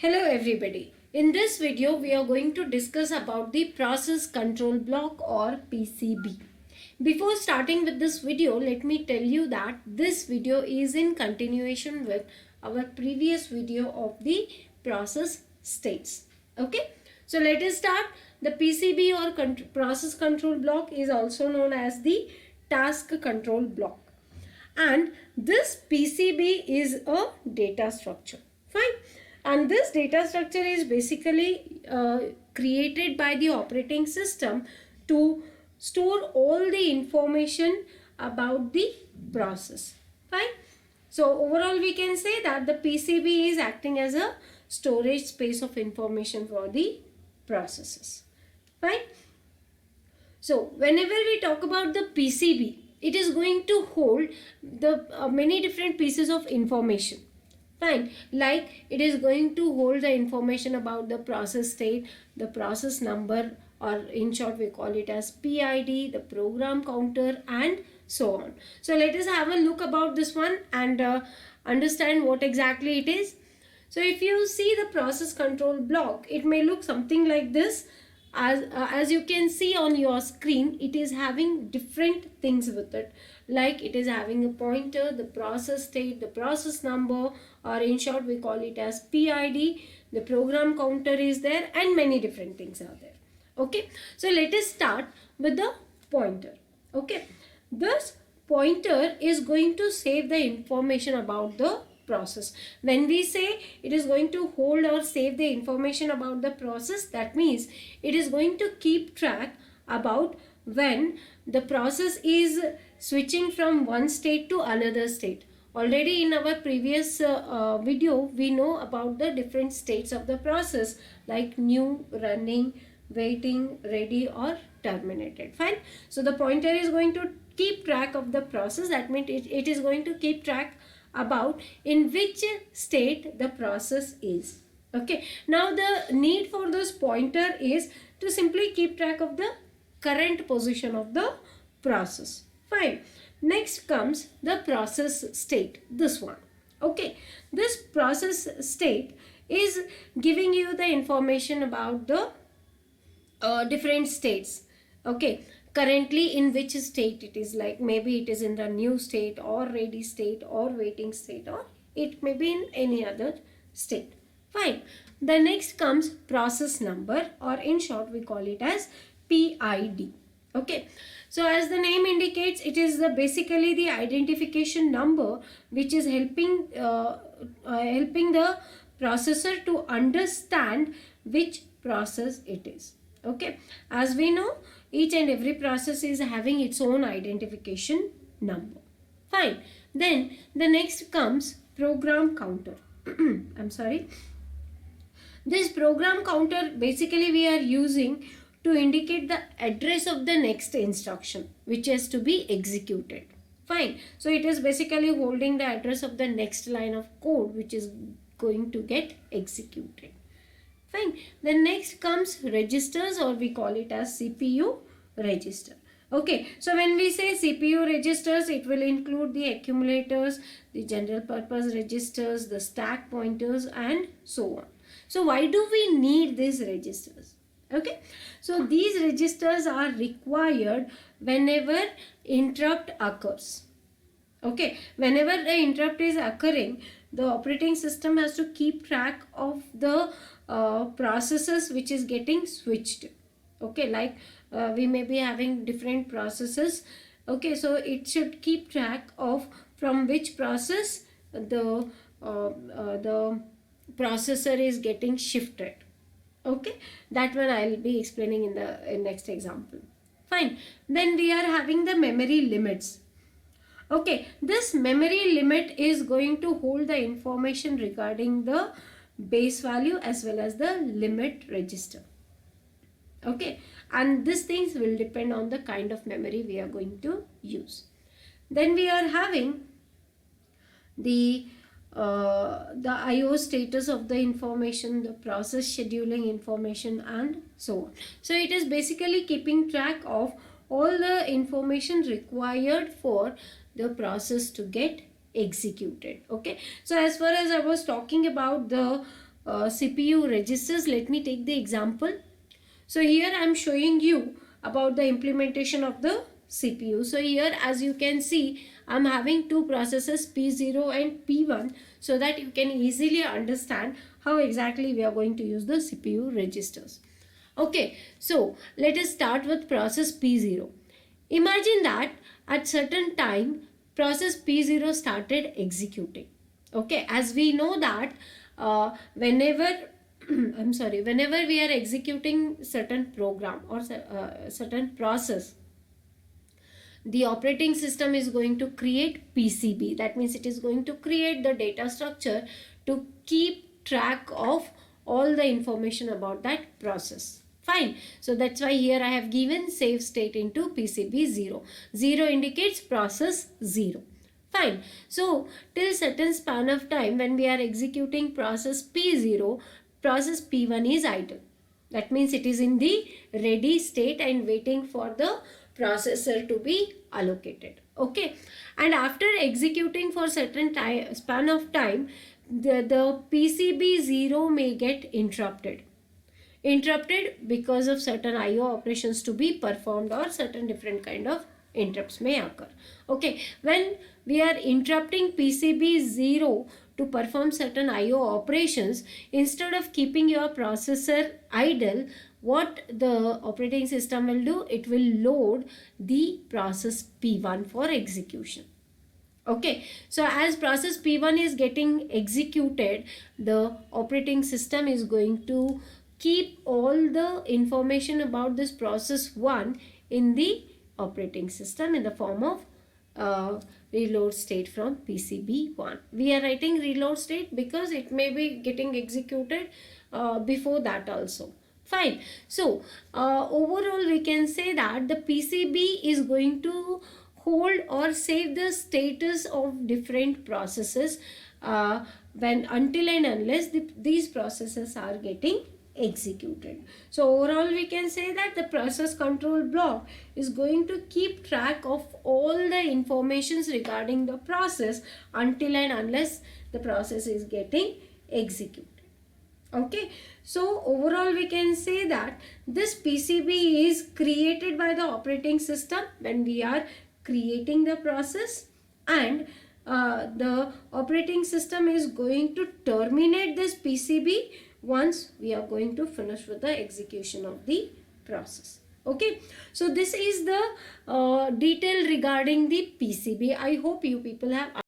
Hello everybody. In this video we are going to discuss about the process control block or PCB. Before starting with this video, let me tell you that this video is in continuation with our previous video of the process states. Okay, so let us start. The PCB or process control block is also known as the task control block, and this PCB is a data structure. Fine. And this data structure is basically created by the operating system to store all the information about the process. Fine. So overall we can say that the PCB is acting as a storage space of information for the processes. Fine. So whenever we talk about the PCB, it is going to hold the many different pieces of information. Fine. Like it is going to hold the information about the process state, the process number, or in short we call it as PID, the program counter, and so on. So let us have a look about this one and understand what exactly it is. So if you see the process control block, it may look something like this. As you can see on your screen, it is having different things with it, like it is having a pointer, the process state, the process number, or in short we call it as PID, the program counter is there, and many different things are there. Okay, so let us start with the pointer. Okay, this pointer is going to save the information about the process. When we say it is going to hold or save the information about the process, that means it is going to keep track about when the process is switching from one state to another state. Already in our previous video we know about the different states of the process, like new, running, waiting, ready, or terminated. Fine. So the pointer is going to keep track of the process. That means it is going to keep track about in which state the process is. Okay, now the need for this pointer is to simply keep track of the current position of the process. Fine. Next comes the process state, this one. Okay, this process state is giving you the information about the different states. Okay, currently in which state it is, like maybe it is in the new state or ready state or waiting state, or it may be in any other state. Fine. The next comes process number, or in short we call it as PID. Okay, so as the name indicates, it is basically the identification number which is helping the processor to understand which process it is. Okay, as we know, each and every process is having its own identification number. Fine. Then the next comes program counter. I'm sorry. This program counter basically we are using to indicate the address of the next instruction which has to be executed. Fine. So it is basically holding the address of the next line of code which is going to get executed. Fine. Then next comes registers, or we call it as CPU register. Okay, so when we say CPU registers, it will include the accumulators, the general purpose registers, the stack pointers, and so on. So why do we need these registers? Okay, so these registers are required whenever interrupt occurs. Okay, whenever the interrupt is occurring, the operating system has to keep track of the processes which is getting switched. Okay, like we may be having different processes. Okay, so it should keep track of from which process the processor is getting shifted. Okay, that one I will be explaining in the next example. Fine. Then we are having the memory limits. Okay, this memory limit is going to hold the information regarding the base value as well as the limit register. Okay, and these things will depend on the kind of memory we are going to use. Then we are having the IO status of the information, the process scheduling information, and so on. So it is basically keeping track of all the information required for the process to get executed. Okay, so as far as I was talking about the CPU registers. Let me take the example. So here I am showing you about the implementation of the CPU. So here, as you can see, I am having two processors, P0 and P1, so that you can easily understand how exactly we are going to use the CPU registers. Okay, so let us start with process P0. Imagine that at certain time process P0 started executing. Okay, as we know that whenever whenever we are executing certain program or certain process, the operating system is going to create PCB. That means it is going to create the data structure to keep track of all the information about that process. Fine. So that's why here I have given save state into PCB 0. 0 indicates process 0. Fine. So till certain span of time when we are executing process P0, process P1 is idle. That means it is in the ready state and waiting for the processor to be allocated. Okay. And after executing for certain time, span of time, the PCB 0 may get interrupted. Interrupted because of certain IO operations to be performed, or certain different kind of interrupts may occur. Okay, when we are interrupting PCB 0 to perform certain IO operations, instead of keeping your processor idle, what the operating system will do, it will load the process P1 for execution. Okay, so as process P1 is getting executed, the operating system is going to keep all the information about this process 1 in the operating system in the form of reload state from PCB1. We are writing reload state because it may be getting executed before that also. Fine. So overall we can say that the PCB is going to hold or save the status of different processes when until and unless these processes are getting executed. So overall we can say that the process control block is going to keep track of all the informations regarding the process until and unless the process is getting executed. Okay, so overall we can say that this PCB is created by the operating system when we are creating the process, and the operating system is going to terminate this PCB once we are going to finish with the execution of the process. Okay, so this is the detail regarding the PCB. I hope you people have